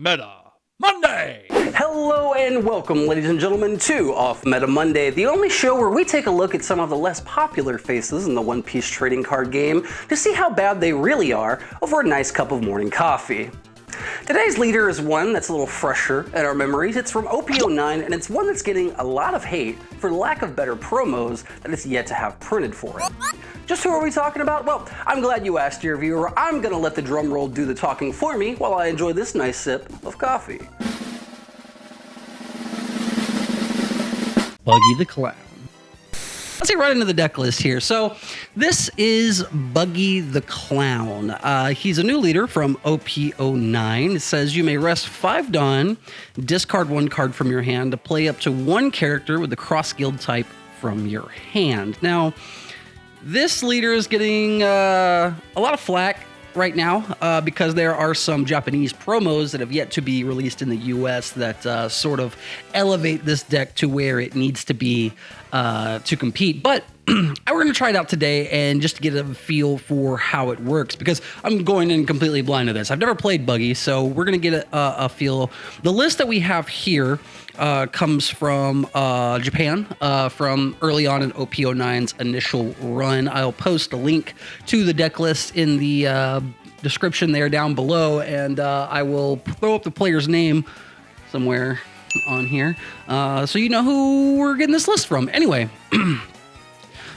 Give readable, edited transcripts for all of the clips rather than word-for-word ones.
Meta Monday! Hello and welcome, ladies and gentlemen, to Off Meta Monday, the only show where we take a look at some of the less popular faces in the One Piece trading card game to see how bad they really are over a nice cup of morning coffee. Today's leader is one that's a little fresher in our memories. It's from OP-09, and it's one that's getting a lot of hate for lack of better promos that it's yet to have printed for it. Just who are we talking about? Well, I'm glad you asked, dear viewer. I'm gonna let the drum roll do the talking for me while I enjoy this nice sip of coffee. Buggy the Clown. Let's get right into the deck list here. So this is Buggy the Clown. He's a new leader from OP-09. It says you may rest 5 Dawn, discard 1 card from your hand to play up to 1 character with the cross guild type from your hand. Now, this leader is getting a lot of flack right now because there are some Japanese promos that have yet to be released in the US that sort of elevate this deck to where it needs to be to compete. But we're going to try it out today and just to get a feel for how it works, because I'm going in completely blind to this. I've never played Buggy, so we're going to get a feel. The list that we have here comes from Japan, from early on in OP-09's initial run. I'll post a link to the deck list in the description there down below, and I will throw up the player's name somewhere on here so you know who we're getting this list from. Anyway,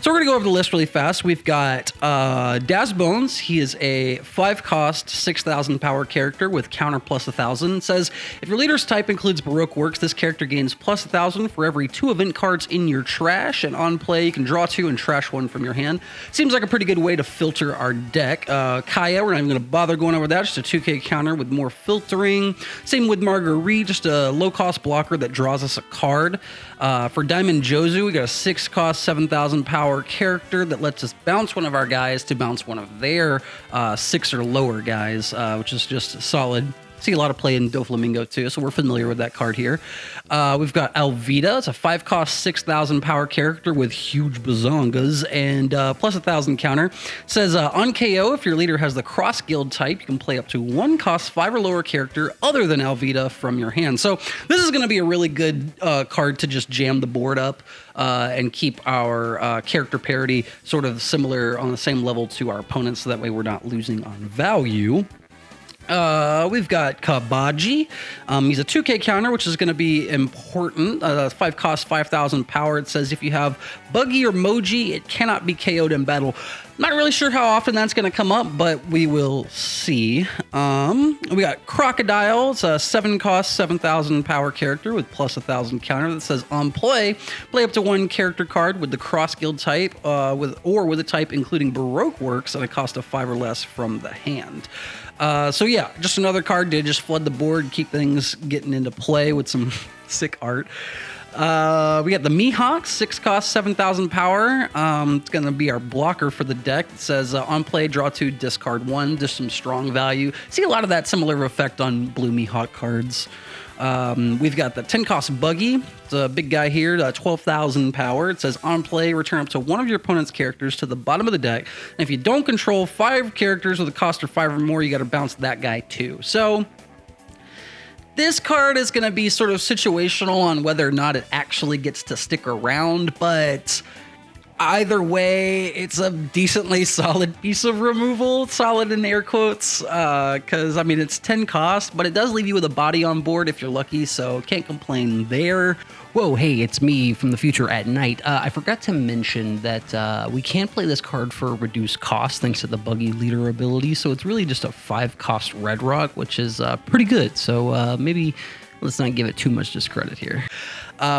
so we're going to go over the list really fast. We've got Daz Bones. He is a 5-cost, 6,000 power character with counter plus 1,000. It says, if your leader's type includes Baroque works, this character gains plus 1,000 for every 2 event cards in your trash. And on play, you can draw 2 and trash 1 from your hand. Seems like a pretty good way to filter our deck. Kaya, we're not even going to bother going over that. Just a 2K counter with more filtering. Same with Marguerite, just a low-cost blocker that draws us a card. For Diamond Jozu, we got a 6-cost, 7,000 power character that lets us bounce one of our guys to bounce one of their 6 or lower guys, which is just solid. See a lot of play in Doflamingo too, so we're familiar with that card here. We've got Alvida. It's a 5-cost, 6,000 power character with huge bazongas and plus 1,000 counter. It says on KO, if your leader has the cross guild type, you can play up to 1 cost 5 or lower character other than Alvida from your hand. So this is going to be a really good card to just jam the board up and keep our character parity sort of similar on the same level to our opponents, so that way we're not losing on value. We've got Kabaji. He's a 2K counter, which is going to be important. 5 cost, 5,000 power. It says if you have Buggy or Moji, it cannot be KO'd in battle. Not really sure how often that's going to come up, but we will see. We got Crocodile. It's a 7 cost, 7,000 power character with plus 1,000 counter that says on play up to 1 character card with the cross guild type with a type including Baroque works at a cost of 5 or less from the hand. So yeah, just another card to just flood the board, keep things getting into play with some sick art. We got the Mihawk, 6 cost, 7,000 power. It's going to be our blocker for the deck. It says on play, draw 2, discard 1, just some strong value. See a lot of that similar effect on blue Mihawk cards. We've got the 10 cost Buggy. It's a big guy here, 12,000 power. It says on play, return up to 1 of your opponent's characters to the bottom of the deck. And if you don't control 5 characters with a cost of 5 or more, you got to bounce that guy too. So this card is going to be sort of situational on whether or not it actually gets to stick around, but either way, it's a decently solid piece of removal. Solid in air quotes, because, I mean, it's 10 cost, but it does leave you with a body on board if you're lucky, so can't complain there. Whoa, hey, it's me from the future at night. I forgot to mention that we can play this card for reduced cost thanks to the Buggy leader ability, so it's really just a 5-cost Red Rock, which is pretty good, so maybe let's not give it too much discredit here.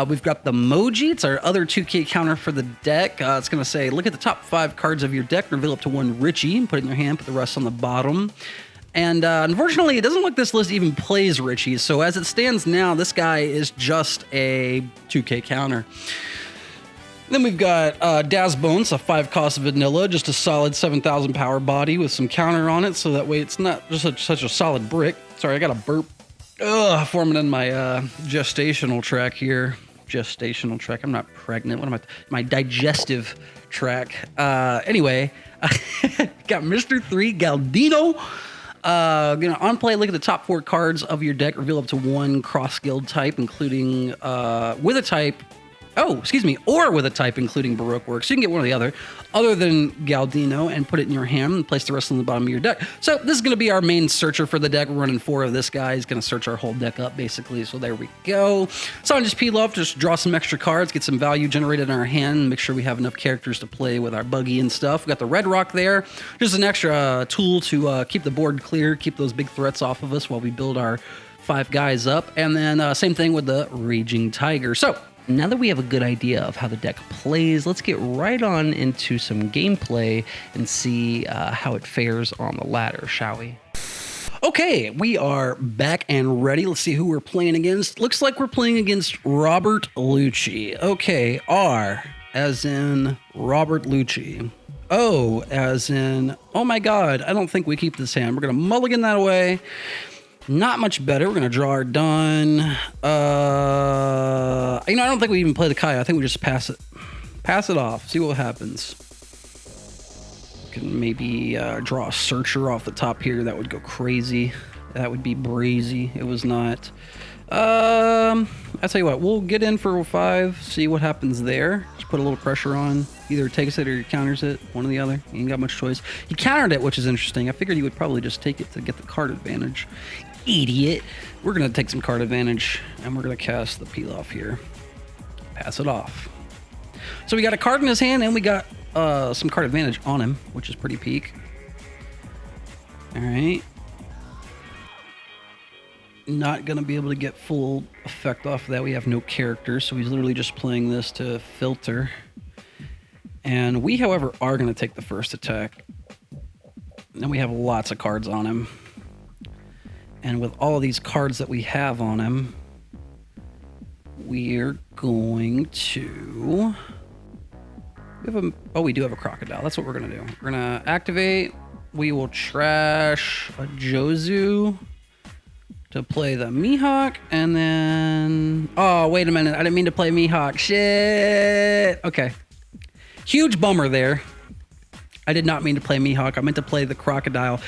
We've got the Moji. It's our other 2K counter for the deck. It's going to say, look at the top 5 cards of your deck, reveal up to 1 Richie, and put it in your hand, put the rest on the bottom. And unfortunately, it doesn't look this list even plays Richie. So as it stands now, this guy is just a 2K counter. Then we've got Daz Bones, a 5-cost vanilla, just a solid 7,000 power body with some counter on it. So that way it's not just such a solid brick. Sorry, I got a burp. Forming in my gestational track here. Gestational track. I'm not pregnant. What am I? My digestive track. Anyway, got Mr. 3 Galdino. On play, look at the top 4 cards of your deck. Reveal up to 1 cross guild type, including with a type. Or with a type including Baroque Works. You can get one or the other than Galdino, and put it in your hand and place the rest on the bottom of your deck. So this is going to be our main searcher for the deck. We're running 4 of this guy. He's going to search our whole deck up, basically. So there we go. So I just peel off, just draw some extra cards, get some value generated in our hand, make sure we have enough characters to play with our Buggy and stuff. We got the red rock there. Just an extra tool to keep the board clear, keep those big threats off of us while we build our 5 guys up. And then same thing with the Raging Tiger. So now that we have a good idea of how the deck plays, let's get right on into some gameplay and see how it fares on the ladder, shall we? Okay, we are back and ready. Let's see who we're playing against. Looks like we're playing against Robert Lucci. Okay, R as in Robert Lucci. O as in, oh my God, I don't think we keep this hand. We're going to mulligan that away. Not much better. We're going to draw our done. I don't think we even play the Kaya. I think we just pass it. Pass it off. See what happens. We can maybe draw a searcher off the top here. That would go crazy. That would be brazy. It was not. I'll tell you what. We'll get in for 5. See what happens there. Just put a little pressure on. Either takes it or he counters it. One or the other. He ain't got much choice. He countered it, which is interesting. I figured he would probably just take it to get the card advantage. Idiot. We're going to take some card advantage, and we're going to cast the peel off here. Pass it off. So we got a card in his hand, and we got some card advantage on him, which is pretty peak. All right. Not going to be able to get full effect off of that. We have no characters, so he's literally just playing this to filter. And we, however, are going to take the first attack. And we have lots of cards on him. And with all of these cards that we have on him, we're going to... we do have a crocodile. That's what we're going to do. We're going to activate. We will trash a Jozu to play the Mihawk. And then... Oh, wait a minute. I didn't mean to play Mihawk. Shit. Okay. Huge bummer there. I did not mean to play Mihawk. I meant to play the crocodile.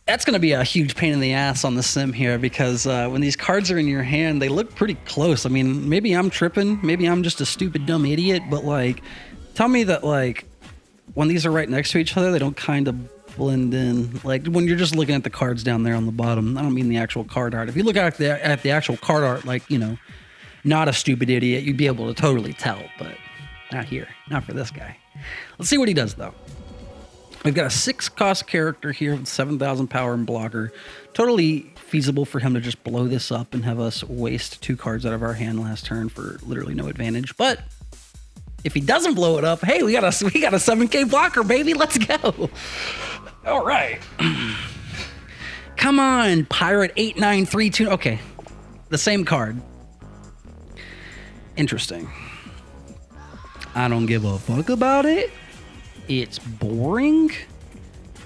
That's going to be a huge pain in the ass on the sim here, because when these cards are in your hand, they look pretty close. I mean, maybe I'm tripping. Maybe I'm just a stupid, dumb idiot. But, tell me that, when these are right next to each other, they don't kind of blend in. When you're just looking at the cards down there on the bottom. I don't mean the actual card art. If you look at the actual card art, not a stupid idiot, you'd be able to totally tell. But not here. Not for this guy. Let's see what he does, though. We've got a 6-cost character here with 7,000 power and blocker. Totally feasible for him to just blow this up and have us waste 2 cards out of our hand last turn for literally no advantage. But if he doesn't blow it up, hey, we got a 7K blocker, baby. Let's go. All right. Come on, Pirate 8932. Okay, the same card. Interesting. I don't give a fuck about it. It's boring.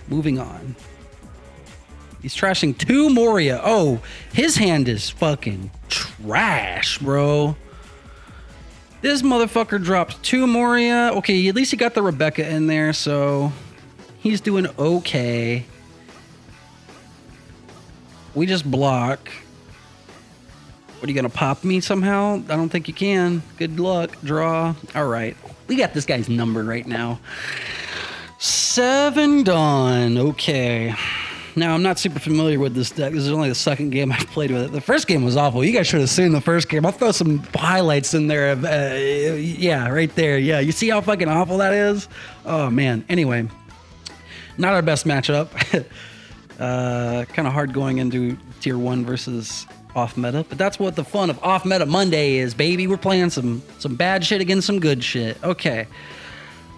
Moving on. He's trashing 2 Moria. Oh, his hand is fucking trash, bro. This motherfucker dropped 2 Moria. Okay, at least he got the Rebecca in there, so he's doing okay. We just block. What, are you gonna pop me somehow? I don't think you can. Good luck. Draw. All right. We got this guy's numbered right now. 7 done. Okay. Now, I'm not super familiar with this deck. This is only the second game I've played with it. The first game was awful. You guys should have seen the first game. I'll throw some highlights in there. Yeah, right there. Yeah, you see how fucking awful that is? Oh, man. Anyway, not our best matchup. Kind of hard going into tier 1 versus off meta, but that's what the fun of off meta Monday is, baby. We're playing some bad shit against some good shit. Okay.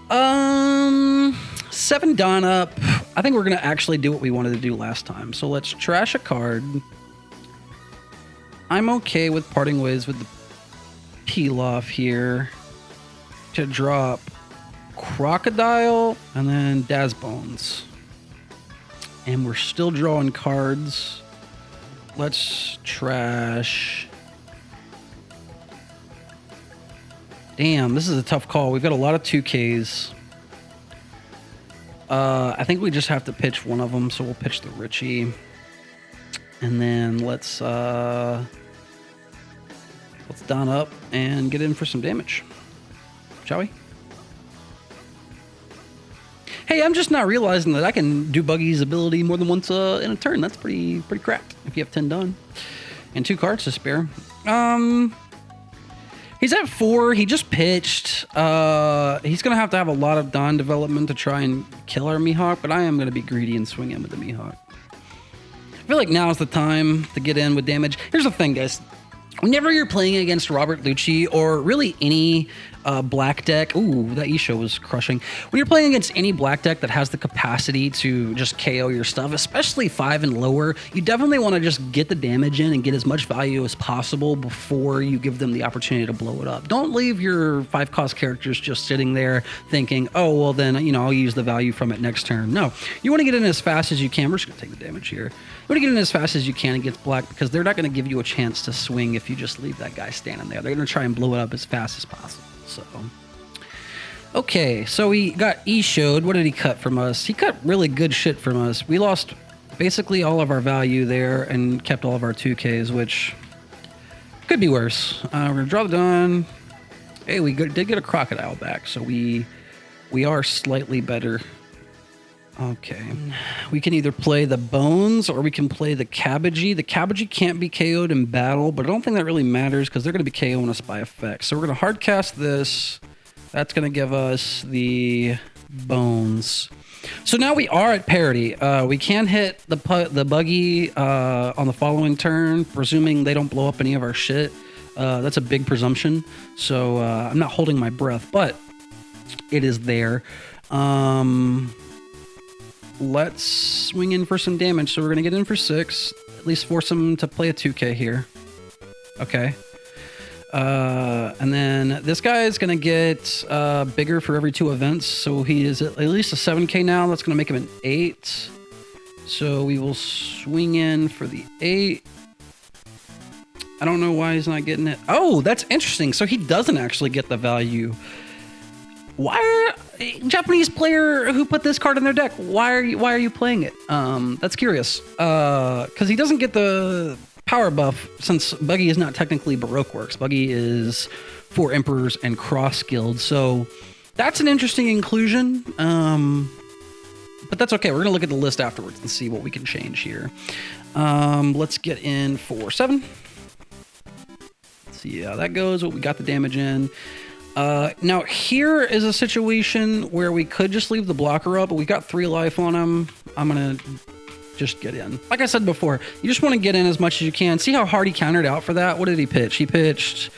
7 Dawn up. I think we're gonna actually do what we wanted to do last time. So let's trash a card. I'm okay with parting ways with the peel off here to drop Crocodile and then Dazbones. And we're still drawing cards. Let's trash. Damn, this is a tough call. We've got a lot of 2Ks. I think we just have to pitch one of them, so we'll pitch the Richie. And then let's don up and get in for some damage. Shall we? Hey, I'm just not realizing that I can do Buggy's ability more than once in a turn. That's pretty cracked if you have 10 done. And 2 cards to spare. He's at 4. He just pitched. He's going to have a lot of Dawn development to try and kill our Mihawk, but I am going to be greedy and swing in with the Mihawk. I feel like now is the time to get in with damage. Here's the thing, guys. Whenever you're playing against Robert Lucci or really any black deck, ooh, that Isho was crushing. When you're playing against any black deck that has the capacity to just KO your stuff, especially 5 and lower, you definitely want to just get the damage in and get as much value as possible before you give them the opportunity to blow it up. Don't leave your 5-cost characters just sitting there thinking, oh, well then, you know, I'll use the value from it next turn. No, you want to get in as fast as you can. We're just going to take the damage here. You want to get in as fast as you can against black because they're not going to give you a chance to swing if you just leave that guy standing there. They're going to try and blow it up as fast as possible. So, okay, so we got Isho'd. What did he cut from us? He cut really good shit from us. We lost basically all of our value there and kept all of our 2Ks, which could be worse. We're going to draw the Dawn. Hey, we did get a Crocodile back, so we are slightly better. Okay. We can either play the Bones or we can play the Cabbagey. The Cabbagey can't be KO'd in battle, but I don't think that really matters because they're going to be KOing us by effect. So we're going to hard cast this. That's going to give us the Bones. So now we are at parity. We can hit the Buggy on the following turn, presuming they don't blow up any of our shit. That's a big presumption. So I'm not holding my breath, but it is there. Let's swing in for some damage. So we're going to get in for 6. At least force him to play a 2K here. Okay. And then this guy is going to get bigger for every 2 events. So he is at least a 7K now. That's going to make him an 8. So we will swing in for the 8. I don't know why he's not getting it. Oh, that's interesting. So he doesn't actually get the value. Why Japanese player who put this card in their deck? Why are you playing it? That's curious. Because he doesn't get the power buff since Buggy is not technically Baroque Works. Buggy is for Emperors and Cross Guild. So that's an interesting inclusion. But that's okay. We're gonna look at the list afterwards and see what we can change here. Let's get in for 7. Let's see how that goes. What we got the damage in. Now here is a situation where we could just leave the blocker up, but we got 3 life on him. I'm gonna just get in. Like I said before, you just want to get in as much as you can. See how hard he countered out for that? What did he pitch? He pitched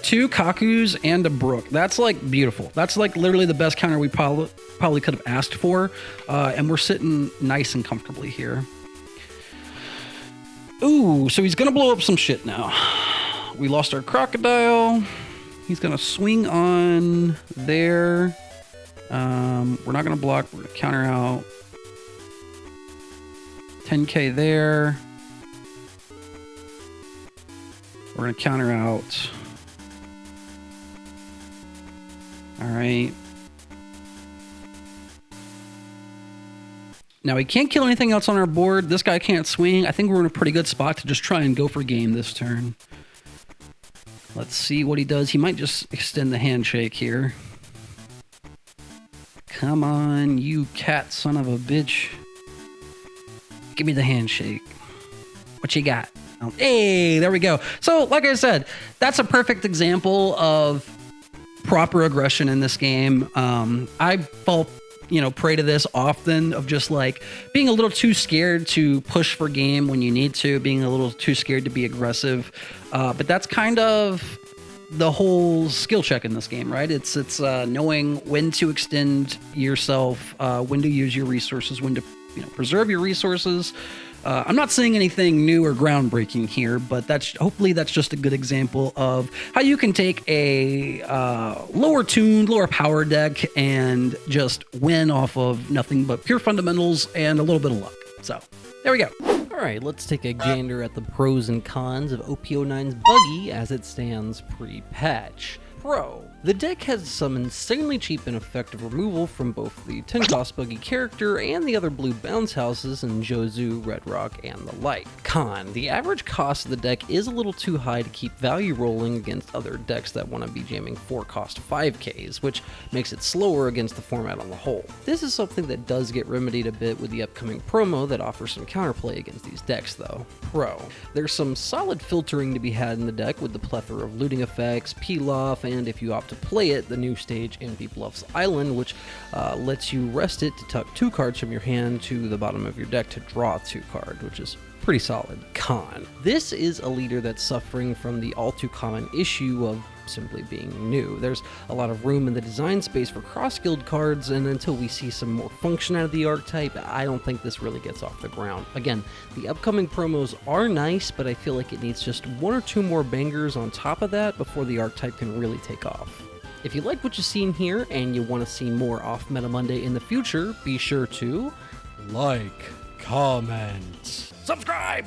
2 Kakus and a Brook. That's like beautiful. That's like literally the best counter we probably could have asked for. And we're sitting nice and comfortably here. Ooh, so he's gonna blow up some shit now. We lost our Crocodile. He's going to swing on there. We're not going to block. We're going to counter out. 10K there. We're going to counter out. All right. Now, we can't kill anything else on our board. This guy can't swing. I think we're in a pretty good spot to just try and go for game this turn. Let's see what he does. He might just extend the handshake here. Come on, you cat son of a bitch. Give me the handshake. What you got? Oh, hey, there we go. So, like I said, that's a perfect example of proper aggression in this game. I fall prey to this often of just like being a little too scared to push for game when you need to, being a little too scared to be aggressive. But that's kind of the whole skill check in this game, right? It's knowing when to extend yourself, when to use your resources, when to preserve your resources. I'm not saying anything new or groundbreaking here, but hopefully that's just a good example of how you can take a lower tuned, lower power deck and just win off of nothing but pure fundamentals and a little bit of luck. So there we go. All right, let's take a gander at the pros and cons of OP-09's Buggy as it stands pre-patch. Pro. The deck has some insanely cheap and effective removal from both the 10 cost Buggy character and the other blue bounce houses in Jozu, Red Rock, and the like. Con: the average cost of the deck is a little too high to keep value rolling against other decks that want to be jamming 4 cost 5Ks, which makes it slower against the format on the whole. This is something that does get remedied a bit with the upcoming promo that offers some counterplay against these decks though. Pro: there's some solid filtering to be had in the deck with the plethora of looting effects, peel-off, and if you opt to play it, the new stage Envy Bluffs Island, which lets you rest it to tuck 2 cards from your hand to the bottom of your deck to draw 2 cards, which is pretty solid. Con: this is a leader that's suffering from the all too common issue of simply being new. There's a lot of room in the design space for cross-guild cards, and until we see some more function out of the archetype, I don't think this really gets off the ground. Again, the upcoming promos are nice, but I feel like it needs just 1 or 2 more bangers on top of that before the archetype can really take off. If you like what you've seen here and you want to see more Off Meta Monday in the future, be sure to like, comment, subscribe!